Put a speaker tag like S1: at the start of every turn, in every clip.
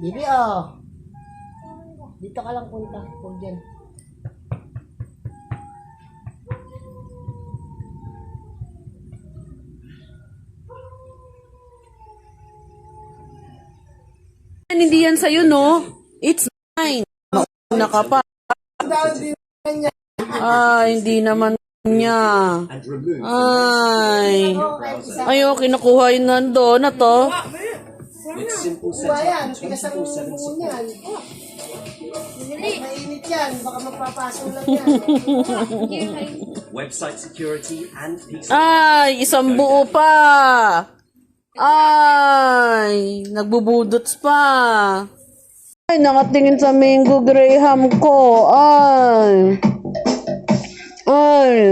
S1: Bibi, oh. Dito ka lang punta. Huwag dyan.
S2: Hindi yan sa'yo, no? It's mine. Mauna ka pa. Hindi naman niya. Ayaw, kinukuha yun nandun na to.
S1: Kuha yan. Tigas ang buo niyan. Mainit yan. Baka magpapasok lang yan.
S3: Website security and peace.
S2: Isang buo pa. Nagbubudots pa. Nakatingin sa mango graham ko.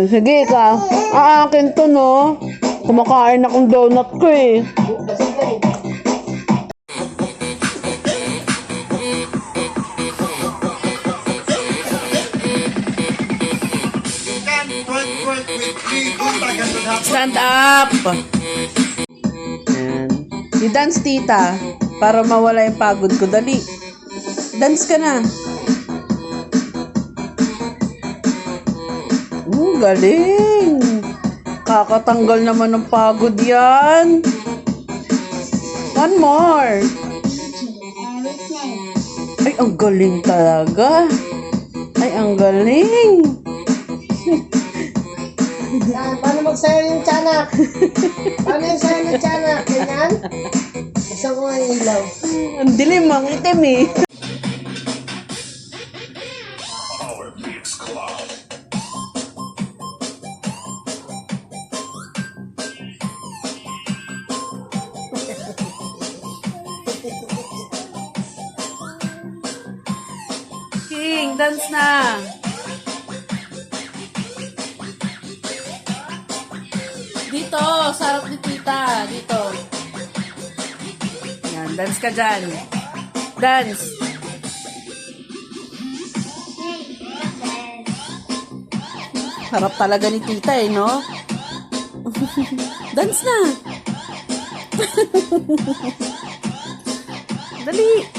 S2: Sige ka. Akin to, no? Kumakain akong donut ko, eh. Stand up! Yan. I-dance, tita. Para mawala yung pagod ko. Dali. Dance ka na. Galing. Kakatanggal naman ng pagod yan. One more. Ay, ang galing talaga. Ay, ang galing.
S1: Paano magsayo yung tiyanak? Paano yung sayo ng tiyanak? Ganyan? Gusto ko nga yung ilaw.
S2: Ang dilim, ang itim, eh. King, dance na. Dito, sarap ni tita. Dito. Yan, dance ka dyan. Dance. Harap talaga ni tita, eh, no? Dance na. Dali.